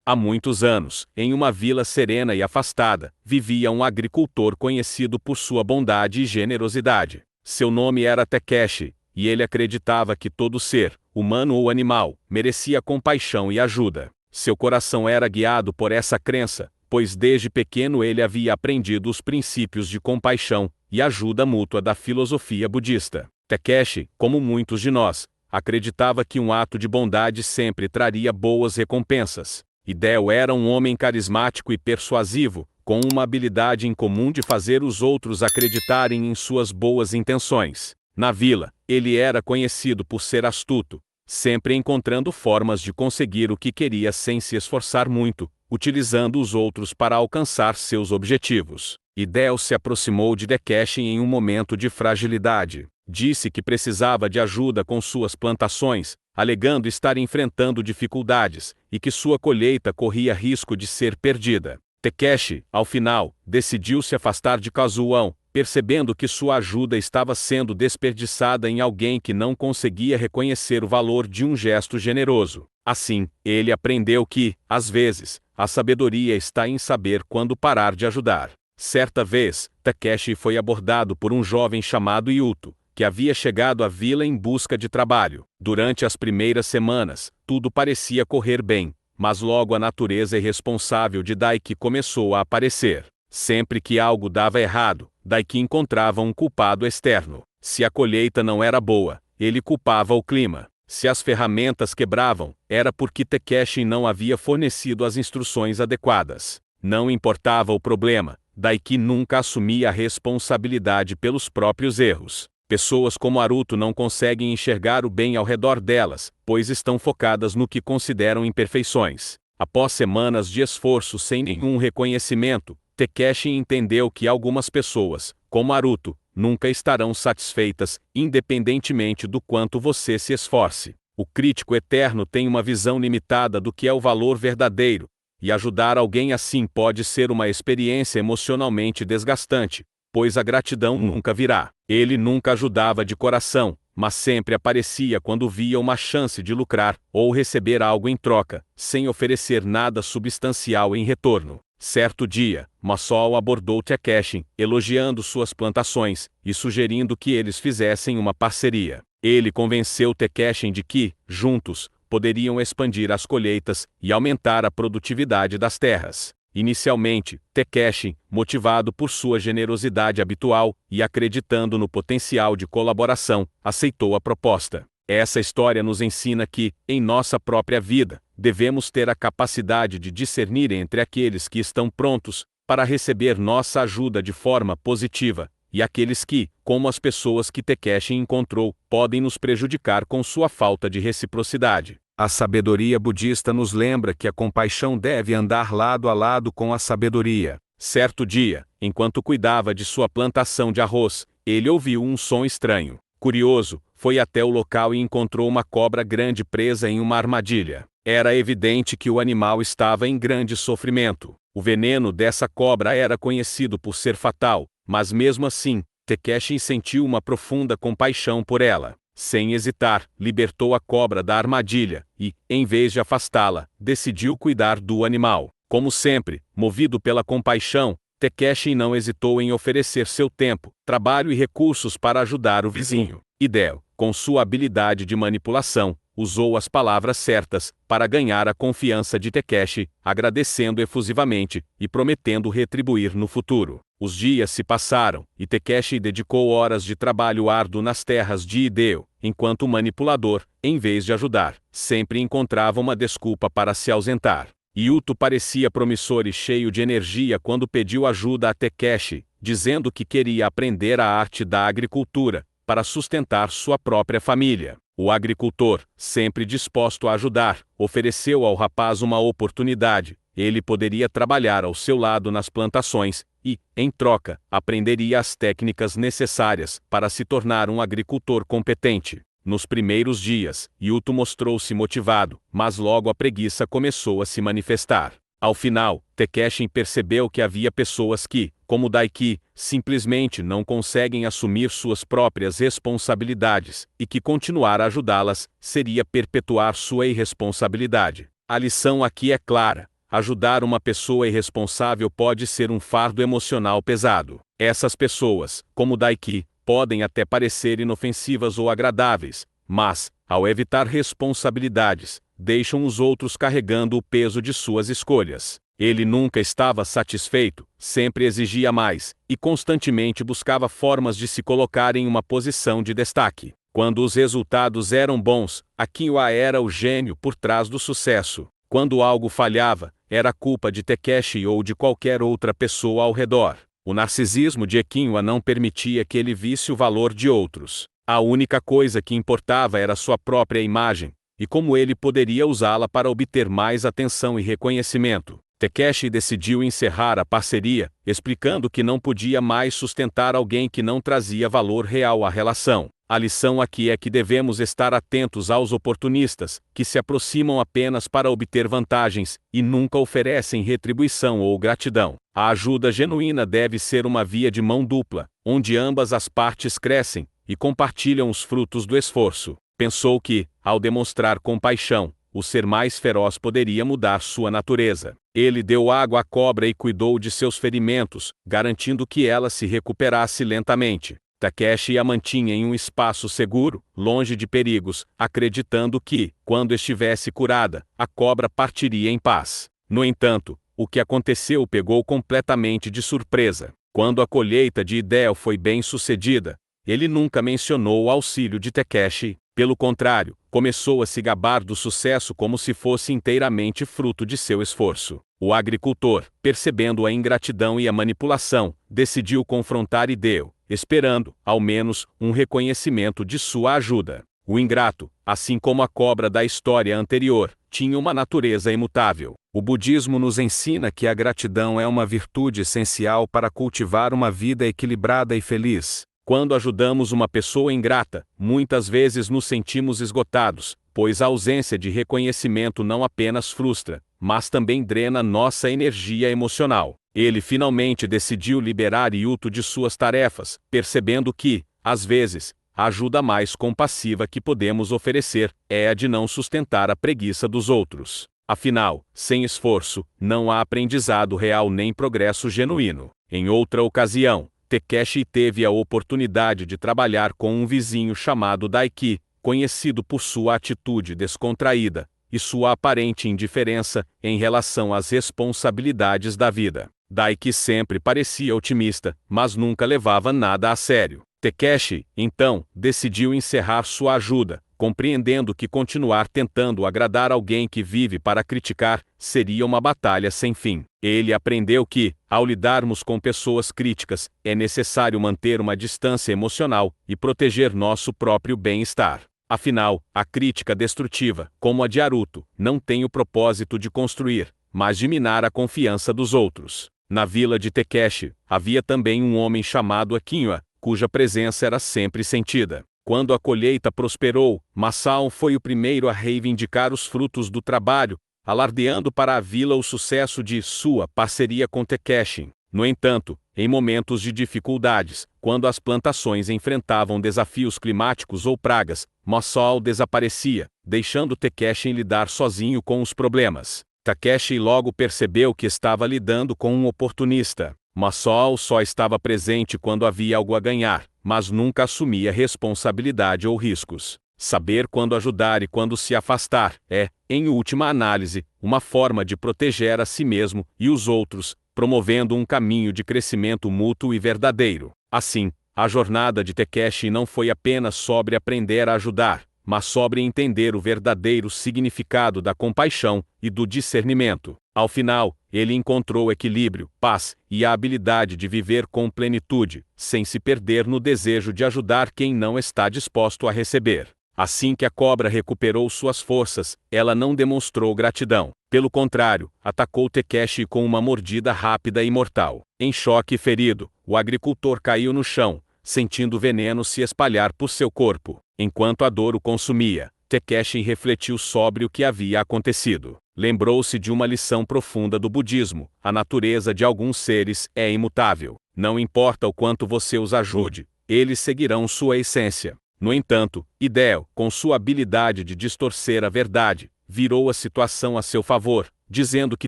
Há muitos anos, em uma vila serena e afastada, vivia um agricultor conhecido por sua bondade e generosidade. Seu nome era Takeshi, e ele acreditava que todo ser, humano ou animal, merecia compaixão e ajuda. Seu coração era guiado por essa crença, pois desde pequeno ele havia aprendido os princípios de compaixão e ajuda mútua da filosofia budista. Takeshi, como muitos de nós, acreditava que um ato de bondade sempre traria boas recompensas. Hideo era um homem carismático e persuasivo, com uma habilidade incomum de fazer os outros acreditarem em suas boas intenções. Na vila, ele era conhecido por ser astuto, sempre encontrando formas de conseguir o que queria sem se esforçar muito, utilizando os outros para alcançar seus objetivos. Hideo se aproximou de Takeshi em um momento de fragilidade. Disse que precisava de ajuda com suas plantações, alegando estar enfrentando dificuldades, e que sua colheita corria risco de ser perdida. Takeshi, ao final, decidiu se afastar de Kazuo, percebendo que sua ajuda estava sendo desperdiçada em alguém que não conseguia reconhecer o valor de um gesto generoso. Assim, ele aprendeu que, às vezes, a sabedoria está em saber quando parar de ajudar. Certa vez, Takeshi foi abordado por um jovem chamado Yuto, que havia chegado à vila em busca de trabalho. Durante as primeiras semanas, tudo parecia correr bem, mas logo a natureza irresponsável de Daiki começou a aparecer. Sempre que algo dava errado, Daiki encontrava um culpado externo. Se a colheita não era boa, ele culpava o clima. Se as ferramentas quebravam, era porque Takeshi não havia fornecido as instruções adequadas. Não importava o problema, Daiki nunca assumia a responsabilidade pelos próprios erros. Pessoas como Haruto não conseguem enxergar o bem ao redor delas, pois estão focadas no que consideram imperfeições. Após semanas de esforço sem nenhum reconhecimento, Takeshi entendeu que algumas pessoas, como Haruto, nunca estarão satisfeitas, independentemente do quanto você se esforce. O crítico eterno tem uma visão limitada do que é o valor verdadeiro, e ajudar alguém assim pode ser uma experiência emocionalmente desgastante, pois a gratidão nunca virá. Ele nunca ajudava de coração, mas sempre aparecia quando via uma chance de lucrar ou receber algo em troca, sem oferecer nada substancial em retorno. Certo dia, Masao abordou Takeshi, elogiando suas plantações e sugerindo que eles fizessem uma parceria. Ele convenceu Takeshi de que, juntos, poderiam expandir as colheitas e aumentar a produtividade das terras. Inicialmente, Takeshi, motivado por sua generosidade habitual e acreditando no potencial de colaboração, aceitou a proposta. Essa história nos ensina que, em nossa própria vida, devemos ter a capacidade de discernir entre aqueles que estão prontos para receber nossa ajuda de forma positiva, e aqueles que, como as pessoas que Takeshi encontrou, podem nos prejudicar com sua falta de reciprocidade. A sabedoria budista nos lembra que a compaixão deve andar lado a lado com a sabedoria. Certo dia, enquanto cuidava de sua plantação de arroz, ele ouviu um som estranho. Curioso, foi até o local e encontrou uma cobra grande presa em uma armadilha. Era evidente que o animal estava em grande sofrimento. O veneno dessa cobra era conhecido por ser fatal, mas mesmo assim, Takeshi sentiu uma profunda compaixão por ela. Sem hesitar, libertou a cobra da armadilha e, em vez de afastá-la, decidiu cuidar do animal. Como sempre, movido pela compaixão, Takeshi não hesitou em oferecer seu tempo, trabalho e recursos para ajudar o vizinho. Hideo, com sua habilidade de manipulação, usou as palavras certas para ganhar a confiança de Takeshi, agradecendo efusivamente e prometendo retribuir no futuro. Os dias se passaram, e Takeshi dedicou horas de trabalho árduo nas terras de Hideo, enquanto o manipulador, em vez de ajudar, sempre encontrava uma desculpa para se ausentar. Yuto parecia promissor e cheio de energia quando pediu ajuda a Takeshi, dizendo que queria aprender a arte da agricultura, para sustentar sua própria família. O agricultor, sempre disposto a ajudar, ofereceu ao rapaz uma oportunidade. Ele poderia trabalhar ao seu lado nas plantações e, em troca, aprenderia as técnicas necessárias para se tornar um agricultor competente. Nos primeiros dias, Yuto mostrou-se motivado, mas logo a preguiça começou a se manifestar. Ao final, Takeshi percebeu que havia pessoas que, como Daiki, simplesmente não conseguem assumir suas próprias responsabilidades, e que continuar a ajudá-las seria perpetuar sua irresponsabilidade. A lição aqui é clara: ajudar uma pessoa irresponsável pode ser um fardo emocional pesado. Essas pessoas, como Daiki, podem até parecer inofensivas ou agradáveis, mas, ao evitar responsabilidades, deixam os outros carregando o peso de suas escolhas. Ele nunca estava satisfeito, sempre exigia mais, e constantemente buscava formas de se colocar em uma posição de destaque. Quando os resultados eram bons, Akiwa era o gênio por trás do sucesso. Quando algo falhava, era culpa de Takeshi ou de qualquer outra pessoa ao redor. O narcisismo de Akiwa não permitia que ele visse o valor de outros. A única coisa que importava era sua própria imagem, e como ele poderia usá-la para obter mais atenção e reconhecimento. Takeshi decidiu encerrar a parceria, explicando que não podia mais sustentar alguém que não trazia valor real à relação. A lição aqui é que devemos estar atentos aos oportunistas, que se aproximam apenas para obter vantagens, e nunca oferecem retribuição ou gratidão. A ajuda genuína deve ser uma via de mão dupla, onde ambas as partes crescem e compartilham os frutos do esforço. Pensou que, ao demonstrar compaixão, o ser mais feroz poderia mudar sua natureza. Ele deu água à cobra e cuidou de seus ferimentos, garantindo que ela se recuperasse lentamente. Takeshi a mantinha em um espaço seguro, longe de perigos, acreditando que, quando estivesse curada, a cobra partiria em paz. No entanto, o que aconteceu o pegou completamente de surpresa. Quando a colheita de Idel foi bem sucedida, ele nunca mencionou o auxílio de Takeshi. Pelo contrário, começou a se gabar do sucesso como se fosse inteiramente fruto de seu esforço. O agricultor, percebendo a ingratidão e a manipulação, decidiu confrontar Idel, esperando, ao menos, um reconhecimento de sua ajuda. O ingrato, assim como a cobra da história anterior, tinha uma natureza imutável. O budismo nos ensina que a gratidão é uma virtude essencial para cultivar uma vida equilibrada e feliz. Quando ajudamos uma pessoa ingrata, muitas vezes nos sentimos esgotados, pois a ausência de reconhecimento não apenas frustra, mas também drena nossa energia emocional. Ele finalmente decidiu liberar Yuto de suas tarefas, percebendo que, às vezes, a ajuda mais compassiva que podemos oferecer é a de não sustentar a preguiça dos outros. Afinal, sem esforço, não há aprendizado real nem progresso genuíno. Em outra ocasião, Takeshi teve a oportunidade de trabalhar com um vizinho chamado Daiki, conhecido por sua atitude descontraída e sua aparente indiferença em relação às responsabilidades da vida. Daiki sempre parecia otimista, mas nunca levava nada a sério. Takeshi, então, decidiu encerrar sua ajuda, compreendendo que continuar tentando agradar alguém que vive para criticar seria uma batalha sem fim. Ele aprendeu que, ao lidarmos com pessoas críticas, é necessário manter uma distância emocional e proteger nosso próprio bem-estar. Afinal, a crítica destrutiva, como a de Haruto, não tem o propósito de construir, mas de minar a confiança dos outros. Na vila de Takeshi, havia também um homem chamado Akiwa, cuja presença era sempre sentida. Quando a colheita prosperou, Masao foi o primeiro a reivindicar os frutos do trabalho, alardeando para a vila o sucesso de sua parceria com Takeshi. No entanto, em momentos de dificuldades, quando as plantações enfrentavam desafios climáticos ou pragas, Masao desaparecia, deixando Takeshi lidar sozinho com os problemas. Takeshi logo percebeu que estava lidando com um oportunista. Masao só estava presente quando havia algo a ganhar, mas nunca assumia responsabilidade ou riscos. Saber quando ajudar e quando se afastar é, em última análise, uma forma de proteger a si mesmo e os outros, promovendo um caminho de crescimento mútuo e verdadeiro. Assim, a jornada de Takeshi não foi apenas sobre aprender a ajudar, mas sobre entender o verdadeiro significado da compaixão e do discernimento. Ao final, ele encontrou equilíbrio, paz e a habilidade de viver com plenitude, sem se perder no desejo de ajudar quem não está disposto a receber. Assim que a cobra recuperou suas forças, ela não demonstrou gratidão. Pelo contrário, atacou Takeshi com uma mordida rápida e mortal. Em choque e ferido, o agricultor caiu no chão, sentindo o veneno se espalhar por seu corpo. Enquanto a dor o consumia, Takeshi refletiu sobre o que havia acontecido. Lembrou-se de uma lição profunda do budismo: a natureza de alguns seres é imutável. Não importa o quanto você os ajude, eles seguirão sua essência. No entanto, Idel, com sua habilidade de distorcer a verdade, virou a situação a seu favor, dizendo que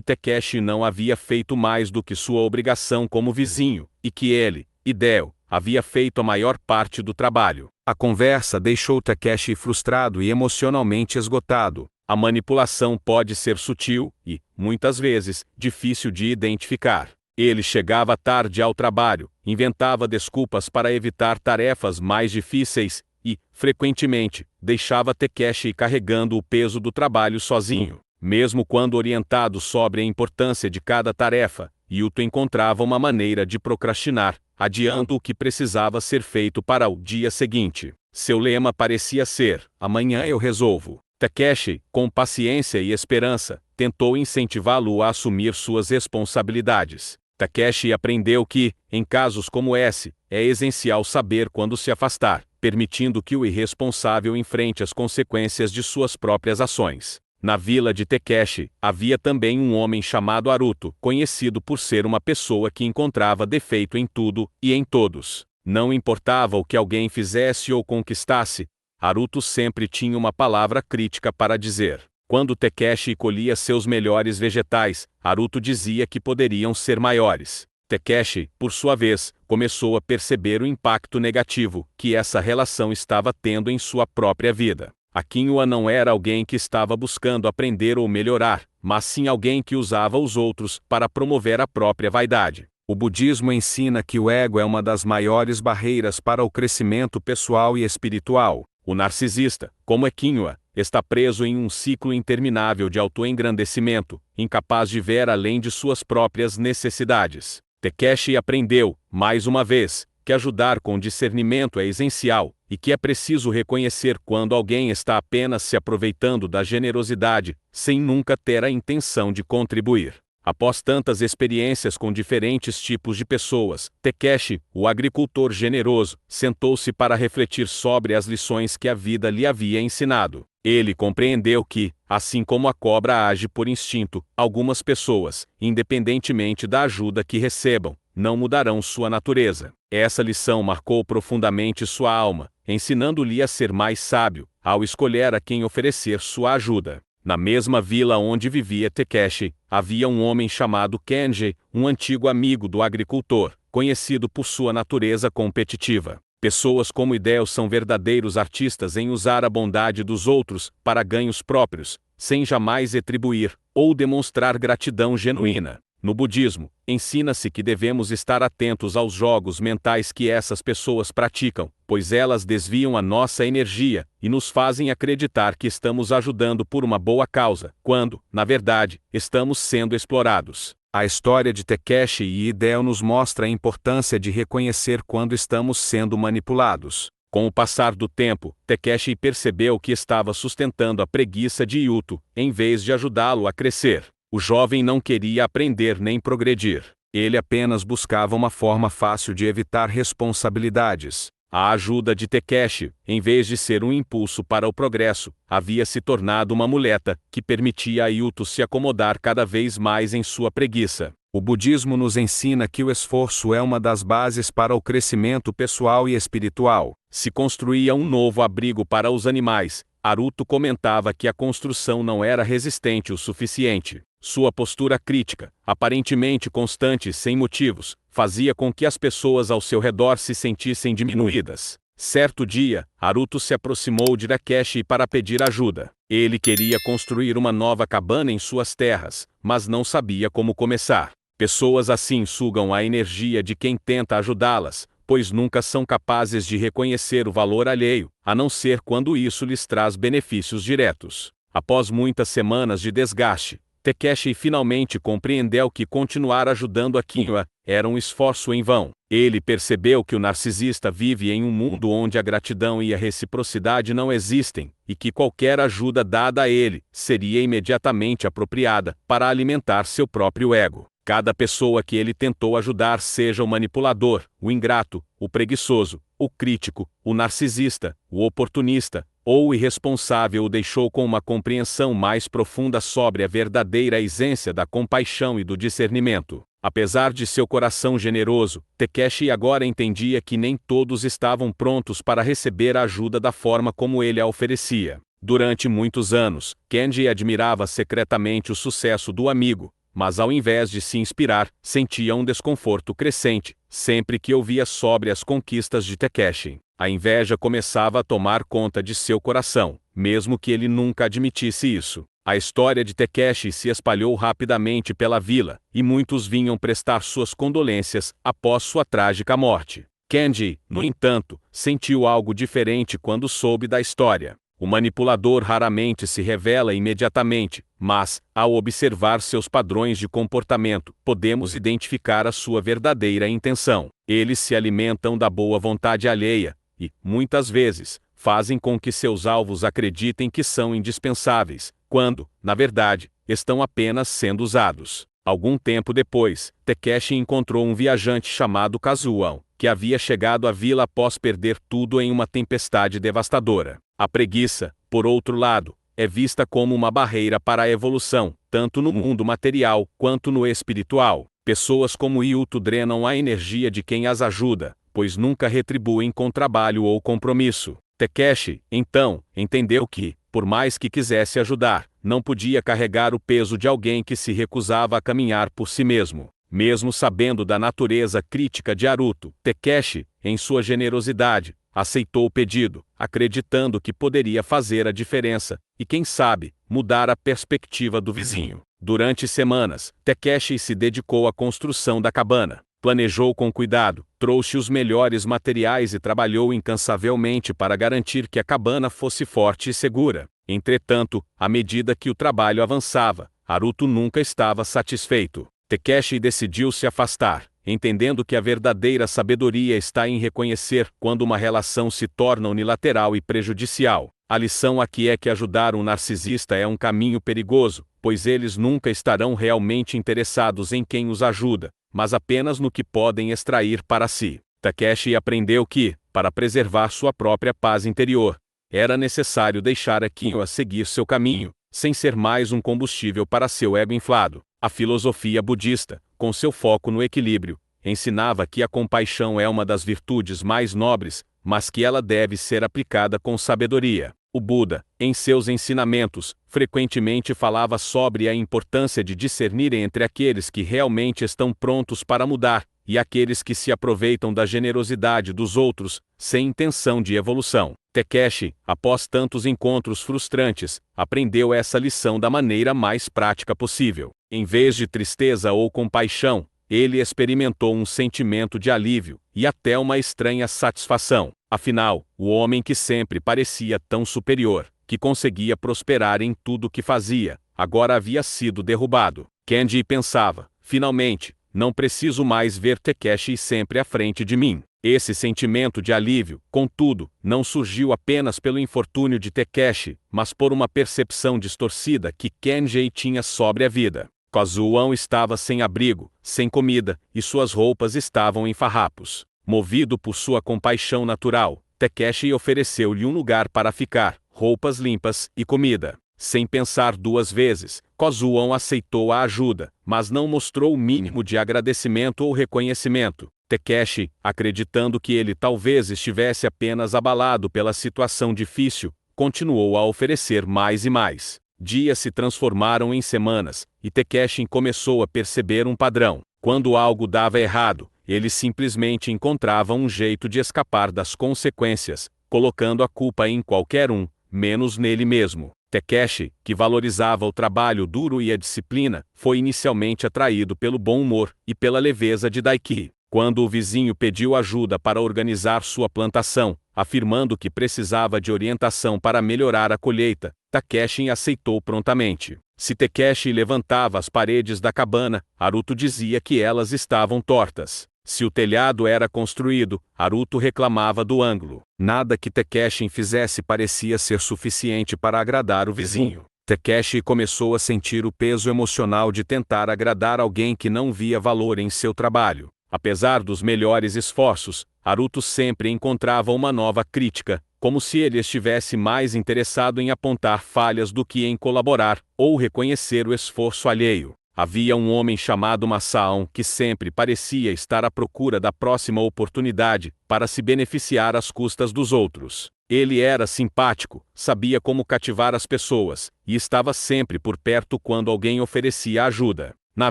Takeshi não havia feito mais do que sua obrigação como vizinho, e que ele, Hideo, havia feito a maior parte do trabalho. A conversa deixou Takeshi frustrado e emocionalmente esgotado. A manipulação pode ser sutil e, muitas vezes, difícil de identificar. Ele chegava tarde ao trabalho, inventava desculpas para evitar tarefas mais difíceis e, frequentemente, deixava Takeshi carregando o peso do trabalho sozinho. Mesmo quando orientado sobre a importância de cada tarefa, Yuto encontrava uma maneira de procrastinar, adiando o que precisava ser feito para o dia seguinte. Seu lema parecia ser: amanhã eu resolvo. Takeshi, com paciência e esperança, tentou incentivá-lo a assumir suas responsabilidades. Takeshi aprendeu que, em casos como esse, é essencial saber quando se afastar, permitindo que o irresponsável enfrente as consequências de suas próprias ações. Na vila de Takeshi, havia também um homem chamado Haruto, conhecido por ser uma pessoa que encontrava defeito em tudo e em todos. Não importava o que alguém fizesse ou conquistasse, Haruto sempre tinha uma palavra crítica para dizer. Quando Takeshi colhia seus melhores vegetais, Haruto dizia que poderiam ser maiores. Takeshi, por sua vez, começou a perceber o impacto negativo que essa relação estava tendo em sua própria vida. A Kinua não era alguém que estava buscando aprender ou melhorar, mas sim alguém que usava os outros para promover a própria vaidade. O budismo ensina que o ego é uma das maiores barreiras para o crescimento pessoal e espiritual. O narcisista, como é Kinua, está preso em um ciclo interminável de autoengrandecimento, incapaz de ver além de suas próprias necessidades. Takeshi aprendeu, mais uma vez, que ajudar com discernimento é essencial, e que é preciso reconhecer quando alguém está apenas se aproveitando da generosidade, sem nunca ter a intenção de contribuir. Após tantas experiências com diferentes tipos de pessoas, Takeshi, o agricultor generoso, sentou-se para refletir sobre as lições que a vida lhe havia ensinado. Ele compreendeu que, assim como a cobra age por instinto, algumas pessoas, independentemente da ajuda que recebam, não mudarão sua natureza. Essa lição marcou profundamente sua alma, ensinando-lhe a ser mais sábio, ao escolher a quem oferecer sua ajuda. Na mesma vila onde vivia Takeshi, havia um homem chamado Kenji, um antigo amigo do agricultor, conhecido por sua natureza competitiva. Pessoas como Hideo são verdadeiros artistas em usar a bondade dos outros para ganhos próprios, sem jamais retribuir ou demonstrar gratidão genuína. No budismo, ensina-se que devemos estar atentos aos jogos mentais que essas pessoas praticam, pois elas desviam a nossa energia e nos fazem acreditar que estamos ajudando por uma boa causa, quando, na verdade, estamos sendo explorados. A história de Takeshi e Hideo nos mostra a importância de reconhecer quando estamos sendo manipulados. Com o passar do tempo, Takeshi percebeu que estava sustentando a preguiça de Yuto, em vez de ajudá-lo a crescer. O jovem não queria aprender nem progredir. Ele apenas buscava uma forma fácil de evitar responsabilidades. A ajuda de Takeshi, em vez de ser um impulso para o progresso, havia se tornado uma muleta que permitia a Yuto se acomodar cada vez mais em sua preguiça. O budismo nos ensina que o esforço é uma das bases para o crescimento pessoal e espiritual. Se construía um novo abrigo para os animais, Haruto comentava que a construção não era resistente o suficiente. Sua postura crítica, aparentemente constante e sem motivos, fazia com que as pessoas ao seu redor se sentissem diminuídas. Certo dia, Haruto se aproximou de Takeshi para pedir ajuda. Ele queria construir uma nova cabana em suas terras, mas não sabia como começar. Pessoas assim sugam a energia de quem tenta ajudá-las, pois nunca são capazes de reconhecer o valor alheio, a não ser quando isso lhes traz benefícios diretos. Após muitas semanas de desgaste, Takeshi finalmente compreendeu que continuar ajudando a Kinua era um esforço em vão. Ele percebeu que o narcisista vive em um mundo onde a gratidão e a reciprocidade não existem, e que qualquer ajuda dada a ele seria imediatamente apropriada para alimentar seu próprio ego. Cada pessoa que ele tentou ajudar, seja o manipulador, o ingrato, o preguiçoso, o crítico, o narcisista, o oportunista, ou o irresponsável, o deixou com uma compreensão mais profunda sobre a verdadeira essência da compaixão e do discernimento. Apesar de seu coração generoso, Takeshi agora entendia que nem todos estavam prontos para receber a ajuda da forma como ele a oferecia. Durante muitos anos, Kenji admirava secretamente o sucesso do amigo, mas ao invés de se inspirar, sentia um desconforto crescente, sempre que ouvia sobre as conquistas de Takeshi. A inveja começava a tomar conta de seu coração, mesmo que ele nunca admitisse isso. A história de Takeshi se espalhou rapidamente pela vila, e muitos vinham prestar suas condolências após sua trágica morte. Kenji, no entanto, sentiu algo diferente quando soube da história. O manipulador raramente se revela imediatamente, mas, ao observar seus padrões de comportamento, podemos identificar a sua verdadeira intenção. Eles se alimentam da boa vontade alheia e, muitas vezes, fazem com que seus alvos acreditem que são indispensáveis, quando, na verdade, estão apenas sendo usados. Algum tempo depois, Takeshi encontrou um viajante chamado Kazuo, que havia chegado à vila após perder tudo em uma tempestade devastadora. A preguiça, por outro lado, é vista como uma barreira para a evolução, tanto no mundo material quanto no espiritual. Pessoas como Yuto drenam a energia de quem as ajuda, pois nunca retribuem com trabalho ou compromisso. Takeshi, então, entendeu que, por mais que quisesse ajudar, não podia carregar o peso de alguém que se recusava a caminhar por si mesmo. Mesmo sabendo da natureza crítica de Haruto, Takeshi, em sua generosidade, aceitou o pedido, acreditando que poderia fazer a diferença, e quem sabe, mudar a perspectiva do vizinho. Durante semanas, Takeshi se dedicou à construção da cabana. Planejou com cuidado, trouxe os melhores materiais e trabalhou incansavelmente para garantir que a cabana fosse forte e segura. Entretanto, à medida que o trabalho avançava, Haruto nunca estava satisfeito. Takeshi decidiu se afastar, entendendo que a verdadeira sabedoria está em reconhecer quando uma relação se torna unilateral e prejudicial. A lição aqui é que ajudar um narcisista é um caminho perigoso, pois eles nunca estarão realmente interessados em quem os ajuda, mas apenas no que podem extrair para si. Takeshi aprendeu que, para preservar sua própria paz interior, era necessário deixar Akio a seguir seu caminho, sem ser mais um combustível para seu ego inflado. A filosofia budista, com seu foco no equilíbrio, ensinava que a compaixão é uma das virtudes mais nobres, mas que ela deve ser aplicada com sabedoria. O Buda, em seus ensinamentos, frequentemente falava sobre a importância de discernir entre aqueles que realmente estão prontos para mudar e aqueles que se aproveitam da generosidade dos outros, sem intenção de evolução. Takeshi, após tantos encontros frustrantes, aprendeu essa lição da maneira mais prática possível. Em vez de tristeza ou compaixão, ele experimentou um sentimento de alívio e até uma estranha satisfação. Afinal, o homem que sempre parecia tão superior, que conseguia prosperar em tudo que fazia, agora havia sido derrubado. Kenji pensava, finalmente, não preciso mais ver Takeshi sempre à frente de mim. Esse sentimento de alívio, contudo, não surgiu apenas pelo infortúnio de Takeshi, mas por uma percepção distorcida que Kenji tinha sobre a vida. Kazuo estava sem abrigo, sem comida, e suas roupas estavam em farrapos. Movido por sua compaixão natural, Takeshi ofereceu-lhe um lugar para ficar, roupas limpas e comida. Sem pensar duas vezes, Kazuo aceitou a ajuda, mas não mostrou o mínimo de agradecimento ou reconhecimento. Takeshi, acreditando que ele talvez estivesse apenas abalado pela situação difícil, continuou a oferecer mais e mais. Dias se transformaram em semanas, e Takeshi começou a perceber um padrão. Quando algo dava errado, ele simplesmente encontrava um jeito de escapar das consequências, colocando a culpa em qualquer um, menos nele mesmo. Takeshi, que valorizava o trabalho duro e a disciplina, foi inicialmente atraído pelo bom humor e pela leveza de Daiki. Quando o vizinho pediu ajuda para organizar sua plantação, afirmando que precisava de orientação para melhorar a colheita, Takeshi aceitou prontamente. Se Takeshi levantava as paredes da cabana, Haruto dizia que elas estavam tortas. Se o telhado era construído, Haruto reclamava do ângulo. Nada que Takeshi fizesse parecia ser suficiente para agradar o vizinho. Takeshi começou a sentir o peso emocional de tentar agradar alguém que não via valor em seu trabalho. Apesar dos melhores esforços, Haruto sempre encontrava uma nova crítica, como se ele estivesse mais interessado em apontar falhas do que em colaborar ou reconhecer o esforço alheio. Havia um homem chamado Masao que sempre parecia estar à procura da próxima oportunidade para se beneficiar às custas dos outros. Ele era simpático, sabia como cativar as pessoas, e estava sempre por perto quando alguém oferecia ajuda. Na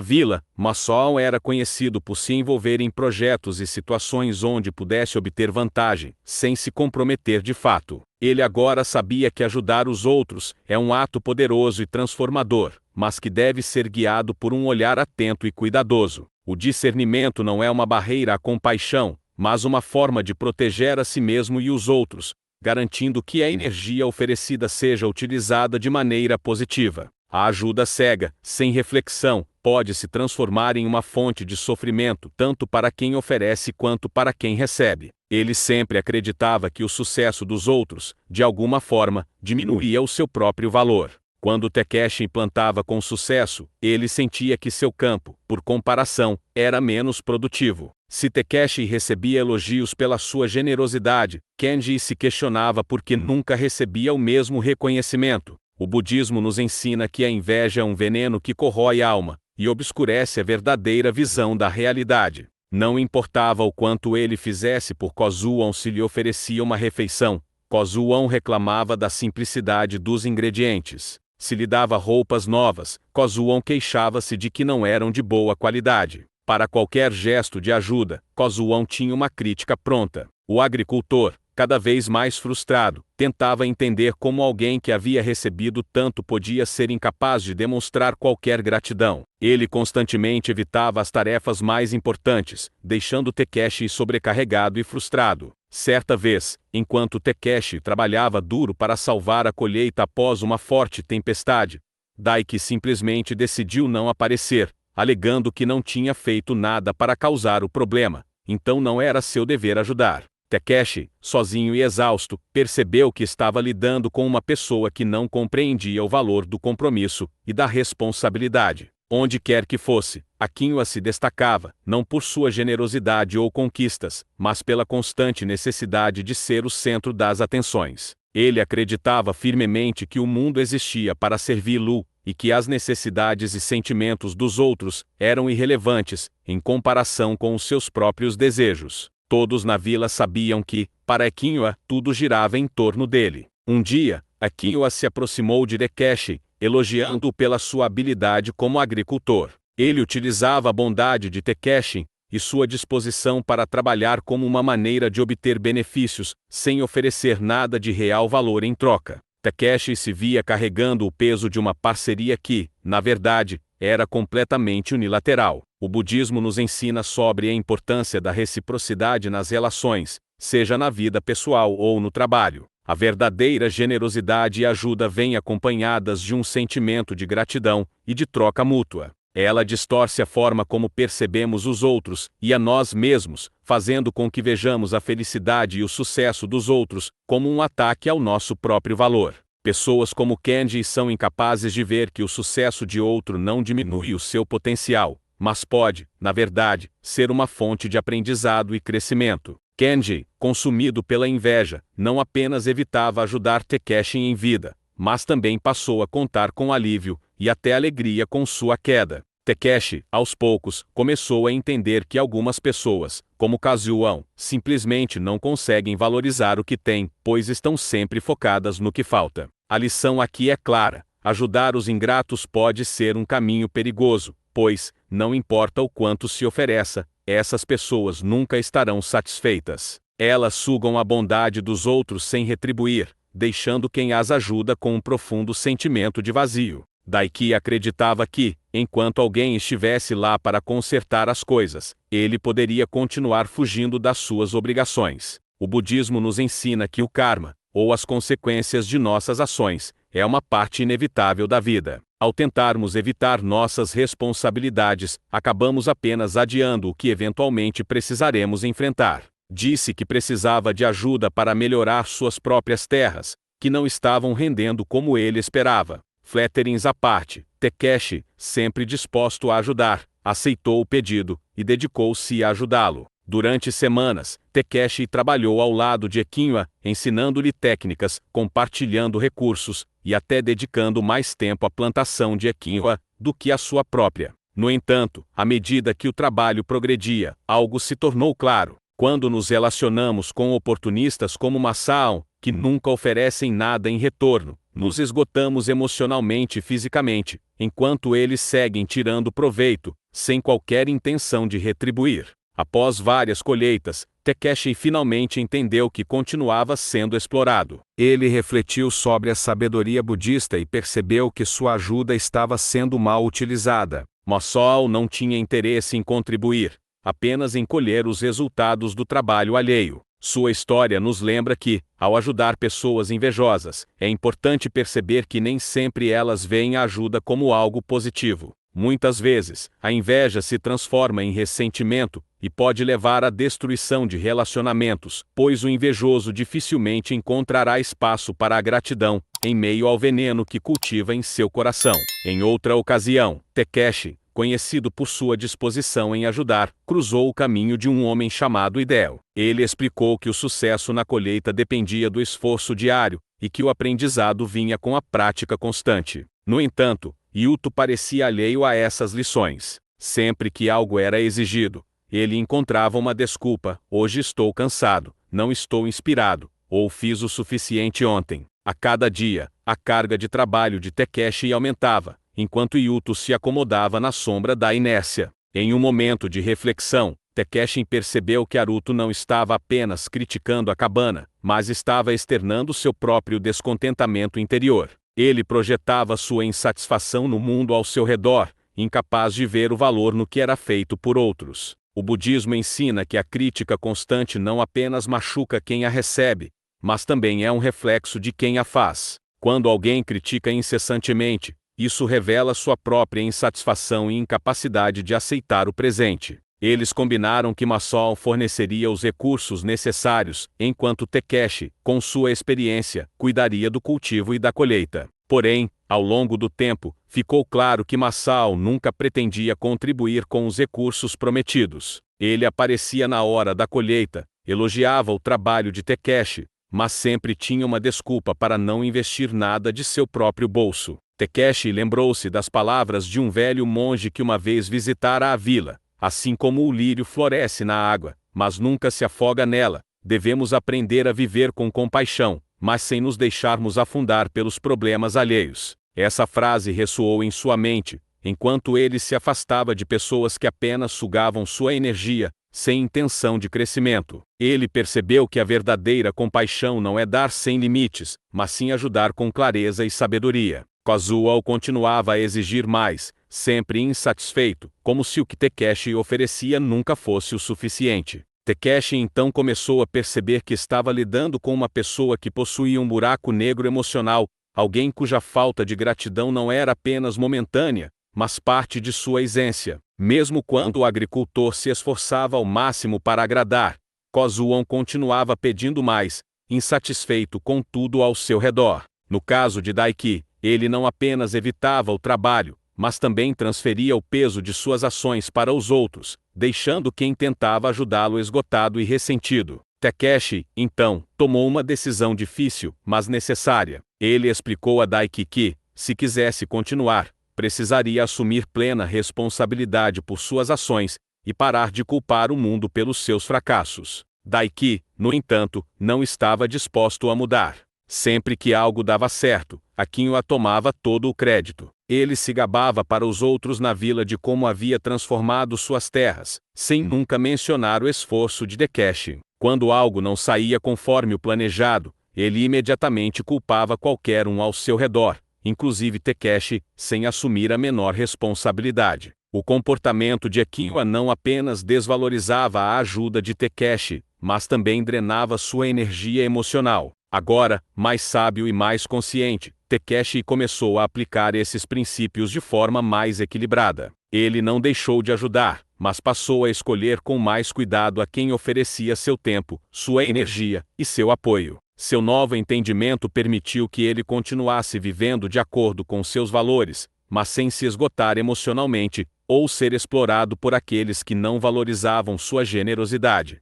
vila, Masao era conhecido por se envolver em projetos e situações onde pudesse obter vantagem, sem se comprometer de fato. Ele agora sabia que ajudar os outros é um ato poderoso e transformador, mas que deve ser guiado por um olhar atento e cuidadoso. O discernimento não é uma barreira à compaixão, mas uma forma de proteger a si mesmo e os outros, garantindo que a energia oferecida seja utilizada de maneira positiva. A ajuda cega, sem reflexão, pode se transformar em uma fonte de sofrimento tanto para quem oferece quanto para quem recebe. Ele sempre acreditava que o sucesso dos outros, de alguma forma, diminuía o seu próprio valor. Quando Takeshi implantava com sucesso, ele sentia que seu campo, por comparação, era menos produtivo. Se Takeshi recebia elogios pela sua generosidade, Kenji se questionava por que nunca recebia o mesmo reconhecimento. O budismo nos ensina que a inveja é um veneno que corrói a alma e obscurece a verdadeira visão da realidade. Não importava o quanto ele fizesse por Kozuon se lhe oferecia uma refeição, Kozuon reclamava da simplicidade dos ingredientes. Se lhe dava roupas novas, Kozuon queixava-se de que não eram de boa qualidade. Para qualquer gesto de ajuda, Kozuon tinha uma crítica pronta. O agricultor, cada vez mais frustrado, tentava entender como alguém que havia recebido tanto podia ser incapaz de demonstrar qualquer gratidão. Ele constantemente evitava as tarefas mais importantes, deixando Takeshi sobrecarregado e frustrado. Certa vez, enquanto Takeshi trabalhava duro para salvar a colheita após uma forte tempestade, Daiki simplesmente decidiu não aparecer, alegando que não tinha feito nada para causar o problema, então não era seu dever ajudar. Takeshi, sozinho e exausto, percebeu que estava lidando com uma pessoa que não compreendia o valor do compromisso e da responsabilidade. Onde quer que fosse, Akinyua se destacava, não por sua generosidade ou conquistas, mas pela constante necessidade de ser o centro das atenções. Ele acreditava firmemente que o mundo existia para servi-lo, e que as necessidades e sentimentos dos outros eram irrelevantes, em comparação com os seus próprios desejos. Todos na vila sabiam que, para Akinyua, tudo girava em torno dele. Um dia, Akinyua se aproximou de Takeshi, elogiando-o pela sua habilidade como agricultor. Ele utilizava a bondade de Takeshi e sua disposição para trabalhar como uma maneira de obter benefícios, sem oferecer nada de real valor em troca. Takeshi se via carregando o peso de uma parceria que, na verdade, era completamente unilateral. O budismo nos ensina sobre a importância da reciprocidade nas relações, seja na vida pessoal ou no trabalho. A verdadeira generosidade e ajuda vêm acompanhadas de um sentimento de gratidão e de troca mútua. Ela distorce a forma como percebemos os outros e a nós mesmos, fazendo com que vejamos a felicidade e o sucesso dos outros como um ataque ao nosso próprio valor. Pessoas como Kenji são incapazes de ver que o sucesso de outro não diminui o seu potencial, mas pode, na verdade, ser uma fonte de aprendizado e crescimento. Kenji, consumido pela inveja, não apenas evitava ajudar Takeshi em vida, mas também passou a contar com alívio e até alegria com sua queda. Takeshi, aos poucos, começou a entender que algumas pessoas, como Kazuon, simplesmente não conseguem valorizar o que têm, pois estão sempre focadas no que falta. A lição aqui é clara: ajudar os ingratos pode ser um caminho perigoso, pois, não importa o quanto se ofereça, essas pessoas nunca estarão satisfeitas. Elas sugam a bondade dos outros sem retribuir, deixando quem as ajuda com um profundo sentimento de vazio. Daiki acreditava que, enquanto alguém estivesse lá para consertar as coisas, ele poderia continuar fugindo das suas obrigações. O budismo nos ensina que o karma, ou as consequências de nossas ações, é uma parte inevitável da vida. Ao tentarmos evitar nossas responsabilidades, acabamos apenas adiando o que eventualmente precisaremos enfrentar. Disse que precisava de ajuda para melhorar suas próprias terras, que não estavam rendendo como ele esperava. Flatterings à parte, Takeshi, sempre disposto a ajudar, aceitou o pedido e dedicou-se a ajudá-lo. Durante semanas, Takeshi trabalhou ao lado de Akinyua, ensinando-lhe técnicas, compartilhando recursos, e até dedicando mais tempo à plantação de quinoa do que à sua própria. No entanto, à medida que o trabalho progredia, algo se tornou claro. Quando nos relacionamos com oportunistas como Masao, que nunca oferecem nada em retorno, nos esgotamos emocionalmente e fisicamente, enquanto eles seguem tirando proveito, sem qualquer intenção de retribuir. Após várias colheitas, Takeshi finalmente entendeu que continuava sendo explorado. Ele refletiu sobre a sabedoria budista e percebeu que sua ajuda estava sendo mal utilizada. Masao não tinha interesse em contribuir, apenas em colher os resultados do trabalho alheio. Sua história nos lembra que, ao ajudar pessoas invejosas, é importante perceber que nem sempre elas veem a ajuda como algo positivo. Muitas vezes, a inveja se transforma em ressentimento e pode levar à destruição de relacionamentos, pois o invejoso dificilmente encontrará espaço para a gratidão, em meio ao veneno que cultiva em seu coração. Em outra ocasião, Takeshi, conhecido por sua disposição em ajudar, cruzou o caminho de um homem chamado Hideo. Ele explicou que o sucesso na colheita dependia do esforço diário e que o aprendizado vinha com a prática constante. No entanto, Yuto parecia alheio a essas lições. Sempre que algo era exigido, ele encontrava uma desculpa: hoje estou cansado, não estou inspirado, ou fiz o suficiente ontem. A cada dia, a carga de trabalho de Takeshi aumentava, enquanto Yuto se acomodava na sombra da inércia. Em um momento de reflexão, Takeshi percebeu que Haruto não estava apenas criticando a cabana, mas estava externando seu próprio descontentamento interior. Ele projetava sua insatisfação no mundo ao seu redor, incapaz de ver o valor no que era feito por outros. O budismo ensina que a crítica constante não apenas machuca quem a recebe, mas também é um reflexo de quem a faz. Quando alguém critica incessantemente, isso revela sua própria insatisfação e incapacidade de aceitar o presente. Eles combinaram que Masao forneceria os recursos necessários, enquanto Takeshi, com sua experiência, cuidaria do cultivo e da colheita. Porém, ao longo do tempo, ficou claro que Masao nunca pretendia contribuir com os recursos prometidos. Ele aparecia na hora da colheita, elogiava o trabalho de Takeshi, mas sempre tinha uma desculpa para não investir nada de seu próprio bolso. Takeshi lembrou-se das palavras de um velho monge que uma vez visitara a vila. Assim como o lírio floresce na água, mas nunca se afoga nela, devemos aprender a viver com compaixão, mas sem nos deixarmos afundar pelos problemas alheios. Essa frase ressoou em sua mente, enquanto ele se afastava de pessoas que apenas sugavam sua energia, sem intenção de crescimento. Ele percebeu que a verdadeira compaixão não é dar sem limites, mas sim ajudar com clareza e sabedoria. Kazuo continuava a exigir mais, sempre insatisfeito, como se o que Takeshi oferecia nunca fosse o suficiente. Takeshi então começou a perceber que estava lidando com uma pessoa que possuía um buraco negro emocional, alguém cuja falta de gratidão não era apenas momentânea, mas parte de sua essência. Mesmo quando o agricultor se esforçava ao máximo para agradar, Kazuo continuava pedindo mais, insatisfeito com tudo ao seu redor. No caso de Daiki, ele não apenas evitava o trabalho, mas também transferia o peso de suas ações para os outros, deixando quem tentava ajudá-lo esgotado e ressentido. Takeshi, então, tomou uma decisão difícil, mas necessária. Ele explicou a Daiki que, se quisesse continuar, precisaria assumir plena responsabilidade por suas ações e parar de culpar o mundo pelos seus fracassos. Daiki, no entanto, não estava disposto a mudar. Sempre que algo dava certo, Aquinho tomava todo o crédito. Ele se gabava para os outros na vila de como havia transformado suas terras, sem nunca mencionar o esforço de Takeshi. Quando algo não saía conforme o planejado, ele imediatamente culpava qualquer um ao seu redor, inclusive Takeshi, sem assumir a menor responsabilidade. O comportamento de Aquinho não apenas desvalorizava a ajuda de Takeshi, mas também drenava sua energia emocional. Agora, mais sábio e mais consciente, Takeshi começou a aplicar esses princípios de forma mais equilibrada. Ele não deixou de ajudar, mas passou a escolher com mais cuidado a quem oferecia seu tempo, sua energia e seu apoio. Seu novo entendimento permitiu que ele continuasse vivendo de acordo com seus valores, mas sem se esgotar emocionalmente, ou ser explorado por aqueles que não valorizavam sua generosidade.